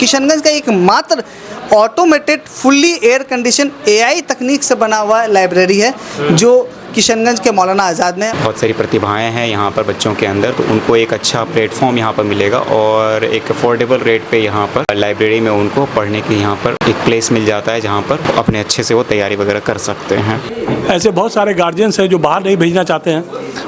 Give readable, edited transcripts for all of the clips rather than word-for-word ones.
किशनगंज का एकमात्र automated fully air condition AI तकनीक से बना हुआ लाइब्रेरी है जो किशनगंज के मौलाना आज़ाद में। बहुत सारी प्रतिभाएं हैं यहाँ पर बच्चों के अंदर, तो उनको एक अच्छा प्लेटफॉर्म यहाँ पर मिलेगा और एक अफोर्डेबल रेट पे यहाँ पर लाइब्रेरी में उनको पढ़ने की यहाँ पर एक प्लेस मिल जाता है जहाँ पर अपने अच्छे से वो तैयारी वगैरह कर सकते हैं। ऐसे बहुत सारे गार्जियंस हैं जो बाहर नहीं भेजना चाहते हैं,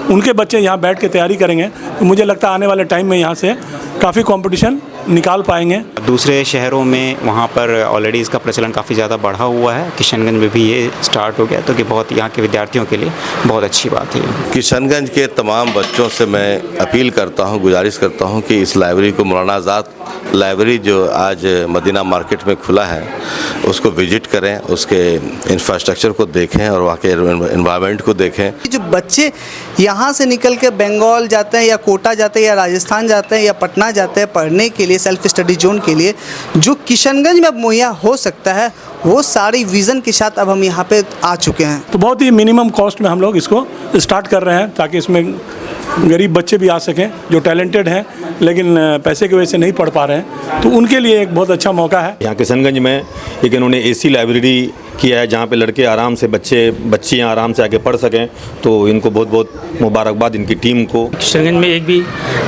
उनके बच्चे यहाँ बैठ के तैयारी करेंगे तो मुझे लगता है आने वाले टाइम में यहाँ से काफ़ी कंपटीशन निकाल पाएंगे। दूसरे शहरों में वहाँ पर ऑलरेडी इसका प्रचलन काफ़ी ज़्यादा बढ़ा हुआ है, किशनगंज में भी ये स्टार्ट हो गया तो कि बहुत यहाँ के विद्यार्थियों के लिए बहुत अच्छी बात है। किशनगंज के तमाम बच्चों से मैं अपील करता हूँ, गुजारिश करता हूँ कि इस लाइब्रेरी को, मौलाना आज़ाद लाइब्रेरी जो आज मदीना मार्केट में खुला है, उसको विजिट करें, उसके इंफ्रास्ट्रक्चर को देखें और वहाँ के एनवायरनमेंट को देखें। जो बच्चे यहाँ से निकल के बंगाल जाते हैं या कोटा जाते हैं या राजस्थान जाते हैं या पटना जाते हैं पढ़ने के लिए, सेल्फ स्टडी जोन के लिए, जो किशनगंज में मुहैया हो सकता है, वो सारी विज़न के साथ अब हम यहाँ पे आ चुके हैं। तो बहुत ही मिनिमम कॉस्ट में हम लोग इसको स्टार्ट कर रहे हैं ताकि इसमें गरीब बच्चे भी आ सकें जो टैलेंटेड हैं लेकिन पैसे की वजह से नहीं पढ़ पा रहे हैं, तो उनके लिए एक बहुत अच्छा मौका है। यहाँ किशनगंज में एक इन्होंने एसी लाइब्रेरी किया है जहाँ पे लड़के आराम से, बच्चियाँ आराम से आके पढ़ सकें, तो इनको बहुत बहुत मुबारकबाद इनकी टीम को। किशनगंज में एक भी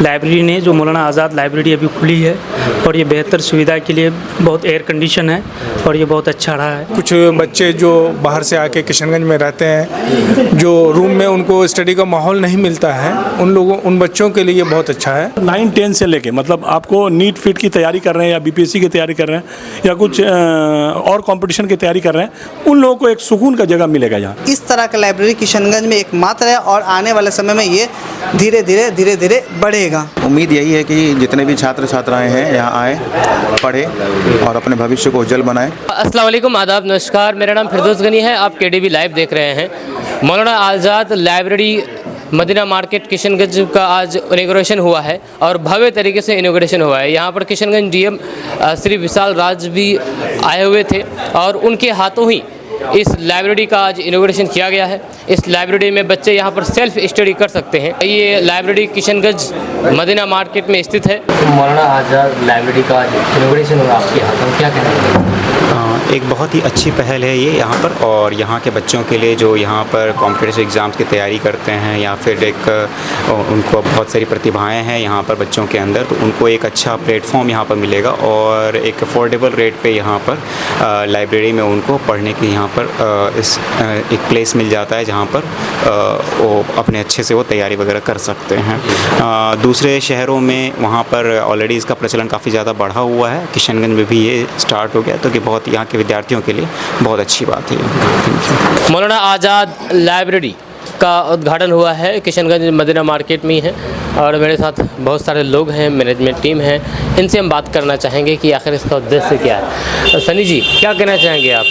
लाइब्रेरी नहीं, जो मौलाना आज़ाद लाइब्रेरी अभी खुली है और ये बेहतर सुविधा के लिए बहुत एयर कंडीशन है और ये बहुत अच्छा रहा है। कुछ बच्चे जो बाहर से आके किशनगंज में रहते हैं, जो रूम में उनको स्टडी का माहौल नहीं मिलता है, उन बच्चों के लिए बहुत अच्छा है। 9-10 से लेके मतलब आपको नीट फिट की तैयारी कर रहे हैं या बीपीएससी की तैयारी कर रहे हैं या कुछ और कंपटीशन की तैयारी कर रहे हैं, उन लोगों को एक सुकून का जगह मिलेगा यहाँ। इस तरह का लाइब्रेरी किशनगंज में एकमात्र है और आने वाले समय में ये धीरे धीरे बढ़ेगा। उम्मीद यही है कि जितने भी छात्र छात्राएं हैं यहाँ आए, पढ़े और अपने भविष्य को उज्जवल बनाएं। अस्सलाम वालेकुम, आदाब, नमस्कार। मेरा नाम फिरदौस गनी है, आप केडीवी लाइव देख रहे हैं। मौलाना आज़ाद लाइब्रेरी मदीना मार्केट किशनगंज का आज इनॉग्रेशन हुआ है और भव्य तरीके से इनॉग्रेशन हुआ है। यहाँ पर किशनगंज डीएम श्री विशाल राज भी आए हुए थे और उनके हाथों ही इस लाइब्रेरी का आज इनॉग्रेशन किया गया है। इस लाइब्रेरी में बच्चे यहाँ पर सेल्फ स्टडी कर सकते हैं। ये लाइब्रेरी किशनगंज मदीना मार्केट में स्थित है। मौलाना आज़ाद लाइब्रेरी का आज इनॉग्रेशन हुआ, आपके हाथों क्या कहना है? एक बहुत ही अच्छी पहल है ये यहाँ पर, और यहाँ के बच्चों के लिए जो यहाँ पर कॉम्पिटिटिव एग्ज़ाम्स की तैयारी करते हैं या फिर एक उनको बहुत सारी प्रतिभाएं हैं यहाँ पर बच्चों के अंदर, तो उनको एक अच्छा प्लेटफॉर्म यहाँ पर मिलेगा और एक अफोर्डेबल रेट पे यहाँ पर लाइब्रेरी में उनको पढ़ने की यहाँ पर एक प्लेस मिल जाता है जहाँ पर वो अपने अच्छे से वो तैयारी वगैरह कर सकते हैं। दूसरे शहरों में वहाँ पर ऑलरेडी इसका प्रचलन काफ़ी ज़्यादा बढ़ा हुआ है, किशनगंज में भी ये स्टार्ट हो गया तो कि बहुत यहाँ के विद्यार्थियों के लिए बहुत अच्छी बात है। मौलाना आज़ाद लाइब्रेरी का उद्घाटन हुआ है, किशनगंज मदीना मार्केट में ही है और मेरे साथ बहुत सारे लोग हैं, मैनेजमेंट टीम है, इनसे हम बात करना चाहेंगे कि आखिर इसका उद्देश्य क्या है। सनी जी, क्या कहना चाहेंगे आप,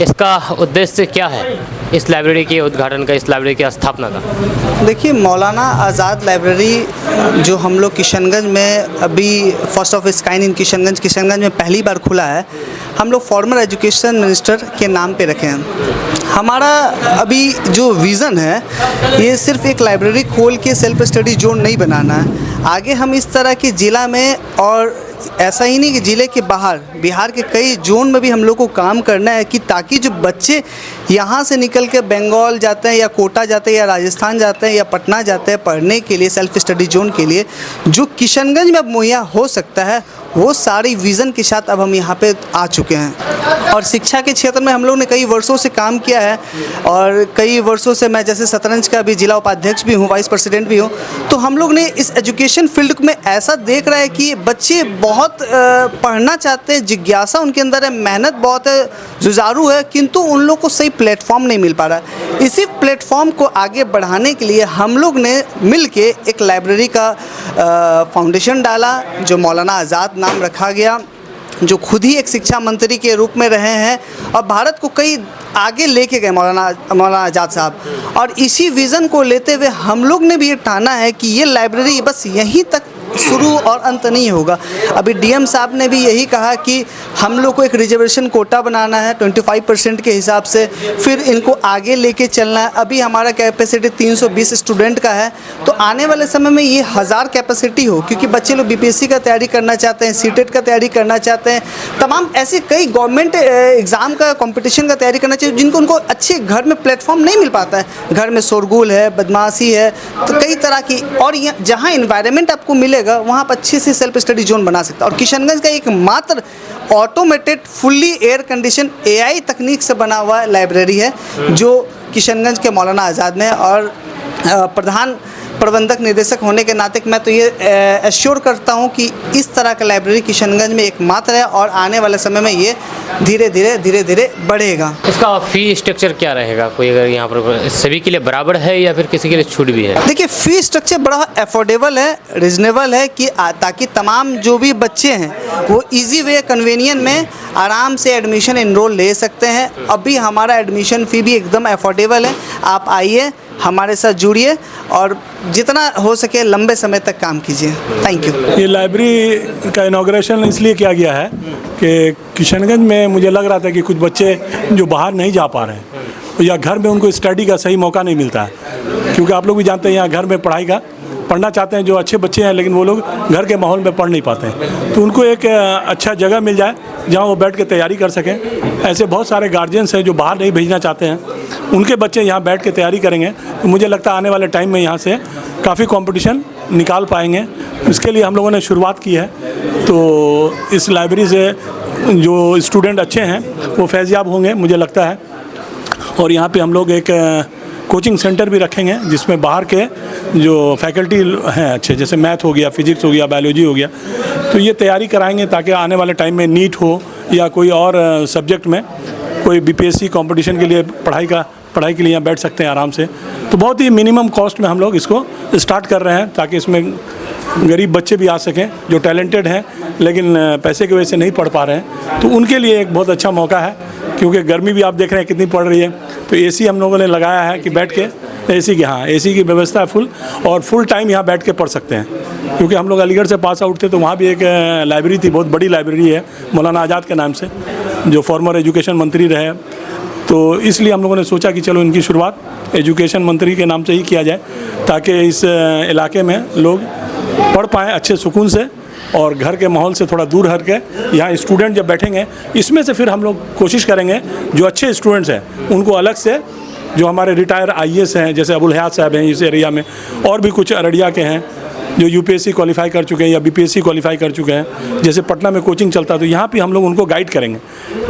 इसका उद्देश्य क्या है, इस लाइब्रेरी के उद्घाटन का, इस लाइब्रेरी की स्थापना का? देखिए, मौलाना आज़ाद लाइब्रेरी जो हम लोग किशनगंज में अभी first of its kind in Kishanganj में पहली बार खुला है, हम लोग फॉर्मर एजुकेशन मिनिस्टर के नाम पे रखे हैं। हमारा अभी जो विज़न है, ये सिर्फ एक लाइब्रेरी खोल के सेल्फ स्टडी जोन नहीं बनाना है। आगे हम इस तरह के ज़िला में, और ऐसा ही नहीं कि ज़िले के बाहर, बिहार के कई जोन में भी हम लोग को काम करना है कि ताकि जो बच्चे यहाँ से निकल के बंगाल जाते हैं या कोटा जाते हैं या राजस्थान जाते हैं या पटना जाते हैं पढ़ने के लिए, सेल्फ स्टडी जोन के लिए, जो किशनगंज में मुहैया हो सकता है, वो सारी विज़न के साथ अब हम यहाँ पे आ चुके हैं। और शिक्षा के क्षेत्र में हम लोग ने कई वर्षों से काम किया है और कई वर्षों से मैं जैसे शतरंज का भी जिला उपाध्यक्ष भी हूँ, वाइस प्रेसिडेंट भी हूँ, तो हम लोग ने इस एजुकेशन फील्ड में ऐसा देख रहा है कि बच्चे बहुत पढ़ना चाहते हैं, जिज्ञासा उनके अंदर है, मेहनत बहुत है, जुझारू है, किंतु उन लोग को सही प्लेटफॉर्म नहीं मिल पा रहा। इसी प्लेटफॉर्म को आगे बढ़ाने के लिए हम लोग ने मिल के एक लाइब्रेरी का फाउंडेशन डाला, जो मौलाना आज़ाद नाम रखा गया, जो खुद ही एक शिक्षा मंत्री के रूप में रहे हैं और भारत को कई आगे लेके गए मौलाना आज़ाद साहब। और इसी विज़न को लेते हुए हम लोग ने भी ये ठाना है कि ये लाइब्रेरी बस यहीं तक शुरू और अंत नहीं होगा। अभी डीएम साहब ने भी यही कहा कि हम लोग को एक रिजर्वेशन कोटा बनाना है 25% के हिसाब से, फिर इनको आगे लेके चलना है। अभी हमारा कैपेसिटी 320 स्टूडेंट का है, तो आने वाले समय में ये 1000 कैपेसिटी हो, क्योंकि बच्चे लोग बीपीएससी का तैयारी करना चाहते हैं, सीटेट का तैयारी करना चाहते हैं, तमाम ऐसे कई गवर्नमेंट एग्ज़ाम का कंपटीशन का तैयारी करना चाहिए, जिनको उनको अच्छे घर में प्लेटफॉर्म नहीं मिल पाता है। घर में शोरगुल है, बदमाशी है, तो कई तरह की, और जहाँ इन्वायरमेंट आपको मिलेगा वहाँ आप अच्छे से सेल्फ स्टडी जोन बना सकते हैं। और किशनगंज का एक मात्र automated fully air condition AI तकनीक से बना हुआ लाइब्रेरी है जो किशनगंज के मौलाना आज़ाद में। और प्रधान प्रबंधक निदेशक होने के नाते मैं तो ये एश्योर करता हूँ कि इस तरह का लाइब्रेरी किशनगंज में एकमात्र है, और आने वाले समय में ये धीरे धीरे बढ़ेगा। इसका फ़ी स्ट्रक्चर क्या रहेगा? कोई अगर यहाँ पर सभी के लिए बराबर है या फिर किसी के लिए छूट भी है? देखिए, फ़ी स्ट्रक्चर बड़ा अफोर्डेबल है, रिजनेबल है कि ताकि तमाम जो भी बच्चे हैं वो इजी वे कन्वीनियंट में आराम से एडमिशन एनरोल ले सकते हैं। अभी हमारा एडमिशन फ़ी भी एकदम अफोर्डेबल है। आप आइए, हमारे साथ जुड़िए और जितना हो सके लंबे समय तक काम कीजिए। Thank you. ये लाइब्रेरी का इनाग्रेशन इसलिए किया गया है कि किशनगंज में मुझे लग रहा था कि कुछ बच्चे जो बाहर नहीं जा पा रहे हैं या घर में उनको स्टडी का सही मौका नहीं मिलता है, क्योंकि आप लोग भी जानते हैं यहाँ घर में पढ़ना चाहते हैं जो अच्छे बच्चे हैं, लेकिन वो लोग घर के माहौल में पढ़ नहीं पाते हैं। तो उनको एक अच्छा जगह मिल जाए जहाँ वो बैठ के तैयारी कर सकें। ऐसे बहुत सारे गार्जियंस हैं जो बाहर नहीं भेजना चाहते हैं, उनके बच्चे यहाँ बैठ के तैयारी करेंगे तो मुझे लगता है आने वाले टाइम में यहाँ से काफ़ी कंपटीशन निकाल पाएंगे। इसके लिए हम लोगों ने शुरुआत की है। तो इस लाइब्रेरी से जो स्टूडेंट अच्छे हैं वो फैज़याब होंगे मुझे लगता है। और यहाँ पे हम लोग एक कोचिंग सेंटर भी रखेंगे जिसमें बाहर के जो फैकल्टी हैं अच्छे, जैसे मैथ हो गया, फिजिक्स हो गया, बायोलॉजी हो गया, तो ये तैयारी कराएंगे ताकि आने वाले टाइम में नीट हो या कोई और सब्जेक्ट में कोई बीपीएससी कंपटीशन के लिए पढ़ाई के लिए यहाँ बैठ सकते हैं आराम से। तो बहुत ही मिनिमम कॉस्ट में हम लोग इसको स्टार्ट कर रहे हैं ताकि इसमें गरीब बच्चे भी आ सकें जो टैलेंटेड हैं लेकिन पैसे की वजह से नहीं पढ़ पा रहे हैं, तो उनके लिए एक बहुत अच्छा मौका है। क्योंकि गर्मी भी आप देख रहे हैं कितनी पड़ रही है, तो एसी हम लोगों ने लगाया है कि बैठ के एसी की व्यवस्था है फुल, और फुल टाइम यहाँ बैठ के पढ़ सकते हैं। क्योंकि हम लोग अलीगढ़ से पास आउट थे तो वहाँ भी एक लाइब्रेरी थी, बहुत बड़ी लाइब्रेरी है मौलाना आज़ाद के नाम से, जो फॉर्मर एजुकेशन मंत्री रहे। तो इसलिए हम लोगों ने सोचा कि चलो इनकी शुरुआत एजुकेशन मंत्री के नाम से ही किया जाए ताकि इस इलाके में लोग पढ़ पाएँ अच्छे सुकून से, और घर के माहौल से थोड़ा दूर हट के यहाँ स्टूडेंट जब बैठेंगे, इसमें से फिर हम लोग कोशिश करेंगे जो अच्छे स्टूडेंट्स हैं उनको अलग से, जो हमारे रिटायर IAS हैं जैसे अबुल हयात साहब हैं इस एरिया में, और भी कुछ अररिया के हैं जो UPSC क्वालिफाई कर चुके हैं या BPSC क्वालिफाई कर चुके हैं, जैसे पटना में कोचिंग चलता है, तो यहाँ पे हम लोग उनको गाइड करेंगे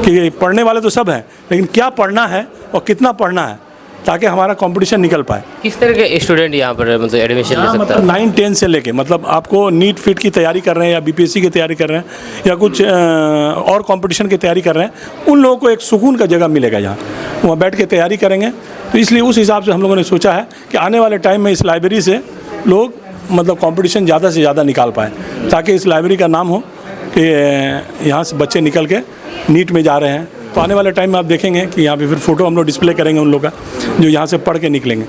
कि पढ़ने वाले तो सब हैं लेकिन क्या पढ़ना है और कितना पढ़ना है ताकि हमारा कंपटीशन निकल पाए। किस तरह के स्टूडेंट यहाँ पर मतलब एडमिशन ले सकता है? 9-10 से लेके, मतलब आपको नीट फिट की तैयारी कर रहे हैं या BPSC की तैयारी कर रहे हैं या कुछ और कंपटीशन की तैयारी कर रहे हैं, उन लोगों को एक सुकून का जगह मिलेगा यहाँ, वहाँ बैठ के तैयारी करेंगे। तो इसलिए उस हिसाब से हम लोगों ने सोचा है कि आने वाले टाइम में इस लाइब्रेरी से लोग मतलब कंपटीशन ज़्यादा से ज़्यादा निकाल पाएँ, ताकि इस लाइब्रेरी का नाम हो कि यहाँ से बच्चे निकल के नीट में जा रहे हैं। तो आने वाले टाइम में आप देखेंगे कि यहाँ पे फिर फ़ोटो हम लोग डिस्प्ले करेंगे उन लोग का जो यहाँ से पढ़ के निकलेंगे।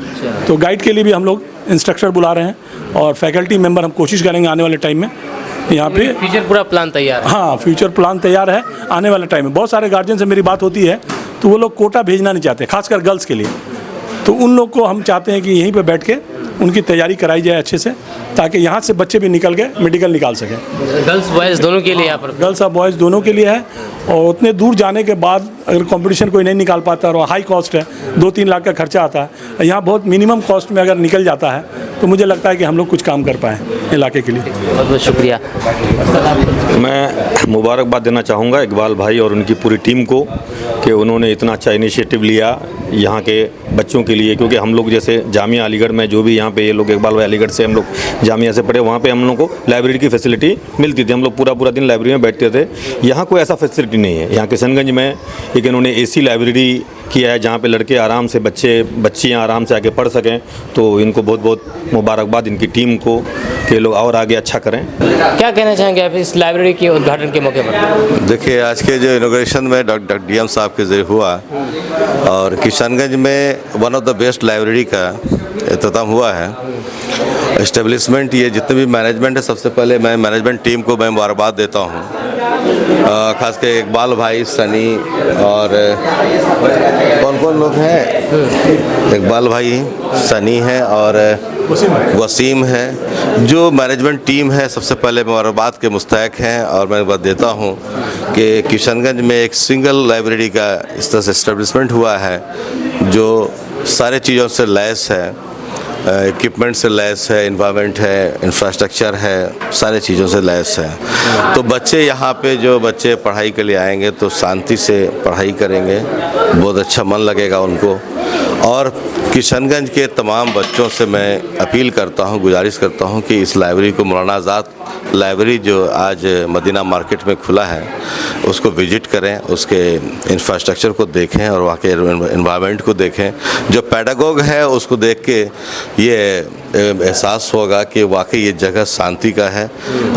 तो गाइड के लिए भी हम लोग इंस्ट्रक्टर बुला रहे हैं और फैकल्टी मेंबर हम कोशिश करेंगे आने वाले टाइम में यहाँ पे। फ्यूचर पूरा प्लान तैयार है? हाँ, फ्यूचर प्लान तैयार है। आने वाले टाइम में बहुत सारे गार्जियन से मेरी बात होती है तो वो लोग कोटा भेजना नहीं चाहते, खासकर गर्ल्स के लिए। तो उन लोग को हम चाहते हैं कि यहीं पर बैठ के उनकी तैयारी कराई जाए अच्छे से, ताकि यहाँ से बच्चे भी निकल के मेडिकल निकाल सकें। गर्ल्स बॉयज़ दोनों के लिए यहाँ पर? गर्ल्स और बॉयज़ दोनों के लिए है। और उतने दूर जाने के बाद अगर कंपटीशन कोई नहीं निकाल पाता और हाई कॉस्ट है, 2-3 लाख का खर्चा आता है, यहाँ बहुत मिनिमम कॉस्ट में अगर निकल जाता है तो मुझे लगता है कि हम लोग कुछ काम कर पाएँ इलाके के लिए। बहुत बहुत शुक्रिया। मैं मुबारकबाद देना चाहूँगा इकबाल भाई और उनकी पूरी टीम को कि उन्होंने इतना अच्छा इनिशिएटिव लिया यहाँ के बच्चों के लिए। क्योंकि हम लोग जैसे जामिया अलीगढ़ में जो भी यहाँ पे ये लोग, इकबाल भाई अलीगढ़ से हम लोग जामिया से पढ़े, वहाँ पे हम लोग को लाइब्रेरी की फैसिलिटी मिलती थी। हम लोग पूरा दिन लाइब्रेरी में बैठते थे। यहाँ कोई ऐसा फैसिलिटी नहीं है। यहाँ किशनगंज में एक इन्होंने AC लाइब्रेरी किया है जहाँ पे लड़के आराम से, बच्चियाँ आराम से आके पढ़ सकें। तो इनको बहुत बहुत मुबारकबाद इनकी टीम को कि लोग और आगे अच्छा करें। क्या कहना चाहेंगे आप इस लाइब्रेरी के उद्घाटन के मौके पर? देखिए, आज के जो इनोग्रेशन में डॉक्टर DM साहब के जरिए हुआ और किशनगंज में one of the best library का इख्तिताम हुआ है। इस्टेब्लिशमेंट ये जितने भी मैनेजमेंट है, सबसे पहले मैं मैनेजमेंट टीम को मैं मुबारकबाद देता हूँ, ख़ास कर इकबाल भाई, सनी और कौन कौन लोग हैं, इकबाल भाई, सनी है और वसीम है। जो मैनेजमेंट टीम है सबसे पहले मुबारकबाद के मुस्तहक हैं और मैं बात देता हूँ कि किशनगंज में एक सिंगल लाइब्रेरी का इस तरह से इस्टेब्लिशमेंट हुआ है जो सारे चीज़ों से लैस है, इक्विपमेंट से लैस है, इन्वायरमेंट है, इंफ्रास्ट्रक्चर है, सारे चीज़ों से लैस है। तो बच्चे यहाँ पे जो बच्चे पढ़ाई के लिए आएंगे तो शांति से पढ़ाई करेंगे, बहुत अच्छा मन लगेगा उनको। और किशनगंज के तमाम बच्चों से मैं अपील करता हूँ, गुजारिश करता हूँ कि इस लाइब्रेरी को, मौलाना आज़ाद लाइब्रेरी जो आज मदीना मार्केट में खुला है, उसको विजिट करें, उसके इंफ्रास्ट्रक्चर को देखें और वहाँ के एनवायरनमेंट को देखें। जो पैडागोग है उसको देख के ये एहसास होगा कि वाकई ये जगह शांति का है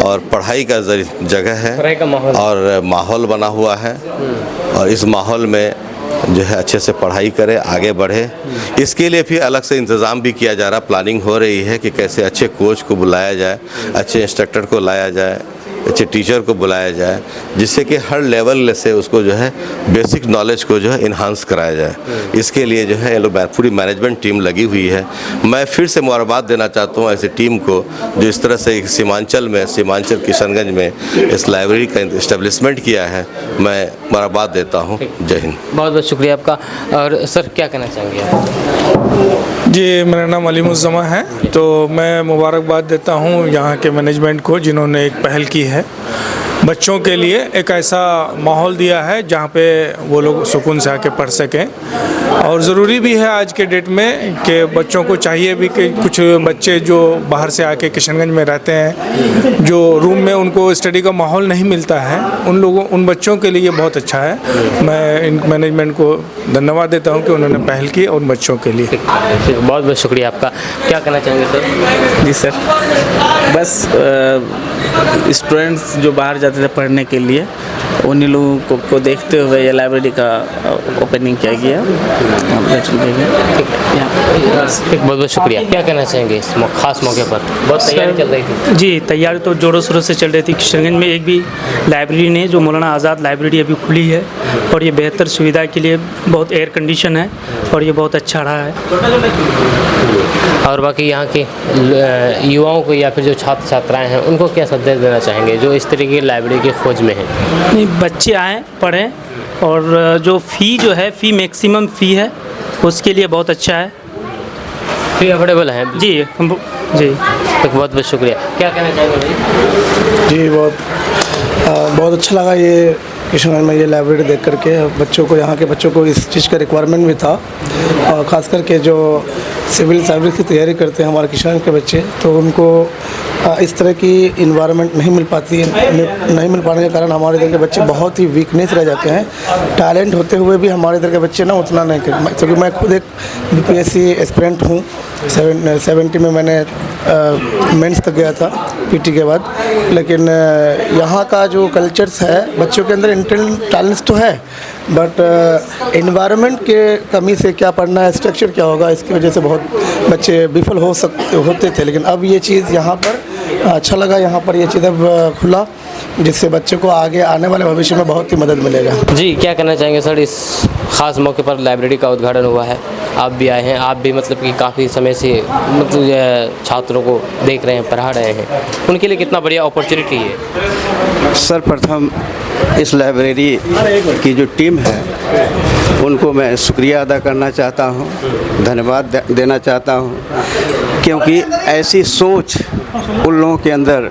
और पढ़ाई का जगह है और माहौल बना हुआ है, और इस माहौल में जो है अच्छे से पढ़ाई करे, आगे बढ़े। इसके लिए फिर अलग से इंतज़ाम भी किया जा रहा, प्लानिंग हो रही है कि कैसे अच्छे कोच को बुलाया जाए, अच्छे इंस्ट्रक्टर को लाया जाए, अच्छे टीचर को बुलाया जाए, जिससे कि हर लेवल से उसको जो है बेसिक नॉलेज को जो है इन्हांस कराया जाए। इसके लिए जो है ये लोग पूरी मैनेजमेंट टीम लगी हुई है। मैं फिर से मुबारकबाद देना चाहता हूँ ऐसी टीम को जो इस तरह से सीमांचल किशनगंज में इस लाइब्रेरी का इस्टेब्लिशमेंट किया है। मैं मुबारकबाद देता हूँ। जय हिंद। बहुत बहुत शुक्रिया आपका। और सर क्या कहना चाहेंगे आप? जी, मेरा नाम अलीमुज़्ज़मा है। तो मैं मुबारकबाद देता हूँ यहाँ के मैनेजमेंट को जिन्होंने एक पहल की है, बच्चों के लिए एक ऐसा माहौल दिया है जहाँ पे वो लोग सुकून से आके पढ़ सकें। और ज़रूरी भी है आज के डेट में कि बच्चों को चाहिए भी कि कुछ बच्चे जो बाहर से आके किशनगंज में रहते हैं, जो रूम में उनको स्टडी का माहौल नहीं मिलता है, उन बच्चों के लिए बहुत अच्छा है। मैं इन मैनेजमेंट को धन्यवाद देता हूँ कि उन्होंने पहल की और बच्चों के लिए। बहुत बहुत शुक्रिया आपका। क्या कहना चाहेंगे सर? जी सर, बस स्टूडेंट्स जो बाहर जाते थे पढ़ने के लिए, उन्हीं लोगों को देखते हुए ये लाइब्रेरी का ओपनिंग किया गया। बहुत बहुत शुक्रिया। क्या कहना चाहेंगे इस खास मौके पर? बहुत तैयारी चल रही थी। जी, तैयारी तो ज़ोरों शोरों से चल रही थी। किशनगंज में एक भी लाइब्रेरी नहीं, जो मौलाना आज़ाद लाइब्रेरी अभी खुली है, और ये बेहतर सुविधा के लिए बहुत एयर कंडीशन है और ये बहुत अच्छा रहा है। और बाकी यहाँ के युवाओं को या फिर जो छात्र छात्राएँ हैं उनको क्या संदेश देना चाहेंगे जो इस तरीके की लाइब्रेरी की खोज में हैं? नहीं, बच्चे आएँ, पढ़ें, और जो फ़ी जो है, फ़ी मैक्सिमम फ़ी है, उसके लिए बहुत अच्छा है। फ़ी अफोर्डेबल है? जी जी। तो बहुत बहुत शुक्रिया। क्या कहना चाहेंगे भाई? जी, बहुत अच्छा लगा ये किशनगंज में ये लाइब्रेरी देख करके। बच्चों को, यहाँ के बच्चों को इस चीज़ का रिक्वायरमेंट भी था, और ख़ास करके जो सिविल सर्विस की तैयारी करते हैं हमारे किशनगंज के बच्चे, तो उनको इस तरह की इन्वायरमेंट नहीं मिल पाने के कारण हमारे इधर के बच्चे बहुत ही वीकनेस रह जाते हैं। टैलेंट होते हुए भी हमारे इधर के बच्चे ना उतना नहीं कर, क्योंकि मैं खुद एक BPSC एस्पिरेंट हूँ। 70 में मैंने मेंस तक गया था PT के बाद। लेकिन यहाँ का जो कल्चर्स है, बच्चों के अंदर इंटरनल टैलेंट्स तो है, बट इन्वायरमेंट के कमी से क्या पढ़ना है, स्ट्रक्चर क्या होगा, इसकी वजह से बहुत बच्चे विफल होते थे। लेकिन अब ये चीज़ यहाँ पर अच्छा लगा, यहाँ पर ये चीज़ अब खुला, जिससे बच्चों को आगे आने वाले भविष्य में बहुत ही मदद मिलेगा। जी, क्या कहना चाहेंगे सर? इस ख़ास मौके पर लाइब्रेरी का उद्घाटन हुआ है, आप भी आए हैं, आप भी मतलब कि काफ़ी समय से मतलब छात्रों को देख रहे हैं, पढ़ा रहे हैं, उनके लिए कितना बढ़िया अपॉर्चुनिटी है। सर्वप्रथम इस लाइब्रेरी की जो टीम है उनको मैं शुक्रिया अदा करना चाहता हूँ, धन्यवाद देना चाहता हूँ, क्योंकि ऐसी सोच उन लोगों के अंदर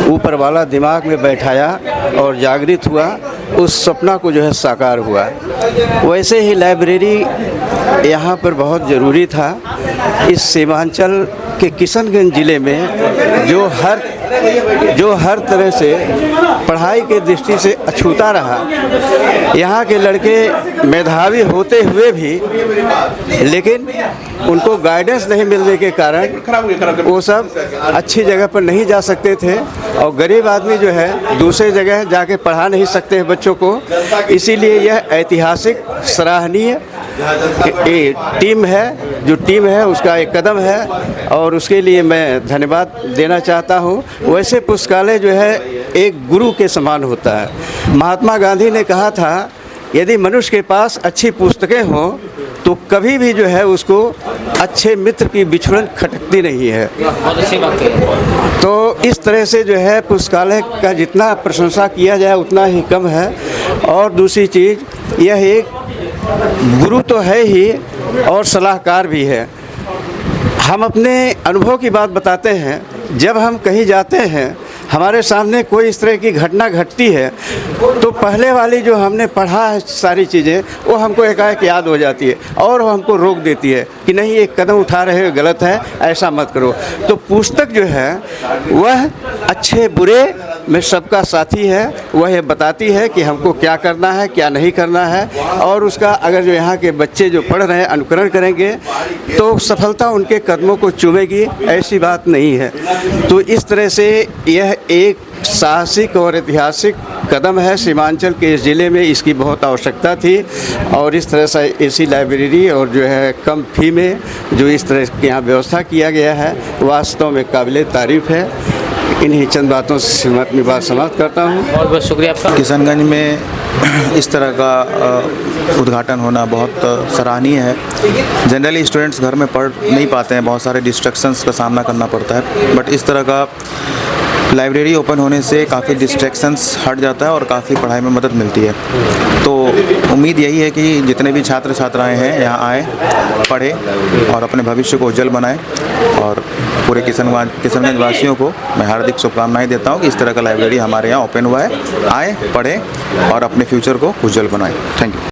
ऊपर वाला दिमाग में बैठाया और जागृत हुआ, उस सपना को जो है साकार हुआ। वैसे ही लाइब्रेरी यहाँ पर बहुत ज़रूरी था। इस सीमांचल के किशनगंज ज़िले में जो हर तरह से पढ़ाई के दृष्टि से अछूता रहा, यहाँ के लड़के मेधावी होते हुए भी लेकिन उनको गाइडेंस नहीं मिलने के कारण वो सब अच्छी जगह पर नहीं जा सकते थे, और गरीब आदमी जो है दूसरे जगह जाके पढ़ा नहीं सकते हैं बच्चों को। इसीलिए यह ऐतिहासिक, सराहनीय टीम है, जो टीम है उसका एक कदम है और उसके लिए मैं धन्यवाद देना चाहता हूँ। वैसे पुस्तकालय जो है एक गुरु के समान होता है। महात्मा गांधी ने कहा था यदि मनुष्य के पास अच्छी पुस्तकें हों तो कभी भी जो है उसको अच्छे मित्र की बिछुड़न खटकती नहीं है। बहुत अच्छी बात है। तो इस तरह से जो है पुस्तकालय का जितना प्रशंसा किया जाए उतना ही कम है। और दूसरी चीज़ यह एक गुरु तो है ही और सलाहकार भी है। हम अपने अनुभव की बात बताते हैं। जब हम कहीं जाते हैं हमारे सामने कोई इस तरह की घटना घटती है तो पहले वाली जो हमने पढ़ा है सारी चीज़ें वो हमको एकाएक याद हो जाती है और वो हमको रोक देती है कि नहीं ये कदम उठा रहे हो गलत है, ऐसा मत करो। तो पुस्तक जो है वह अच्छे बुरे में सबका साथी है। वह ये बताती है कि हमको क्या करना है क्या नहीं करना है और उसका अगर जो यहाँ के बच्चे जो पढ़ रहे हैं अनुकरण करेंगे तो सफलता उनके कदमों को चूमेगी, ऐसी बात नहीं है। तो इस तरह से यह एक साहसिक और ऐतिहासिक कदम है। सीमांचल के इस ज़िले में इसकी बहुत आवश्यकता थी और इस तरह से ऐसी लाइब्रेरी और जो है कम फी में जो इस तरह की यहाँ व्यवस्था किया गया है वास्तव में काबिल तारीफ़ है। इन्हीं चंद बातों से मैं अपनी बात समाप्त करता हूँ। बहुत बहुत शुक्रिया आपका। किशनगंज में इस तरह का उद्घाटन होना बहुत सराहनीय है। जनरली स्टूडेंट्स घर में पढ़ नहीं पाते हैं, बहुत सारे डिस्ट्रैक्शंस का सामना करना पड़ता है, बट इस तरह का लाइब्रेरी ओपन होने से काफ़ी डिस्ट्रैक्शंस हट जाता है और काफ़ी पढ़ाई में मदद मिलती है। तो उम्मीद यही है कि जितने भी छात्र छात्राएं हैं यहाँ आए, पढ़ें और अपने भविष्य को उज्जवल बनाएं। और पूरे किशनगंज वासियों को मैं हार्दिक शुभकामनाएं देता हूँ कि इस तरह का लाइब्रेरी हमारे यहाँ ओपन हुआ है। आए, पढ़ें और अपने फ्यूचर को उज्जवल बनाएं। Thank you.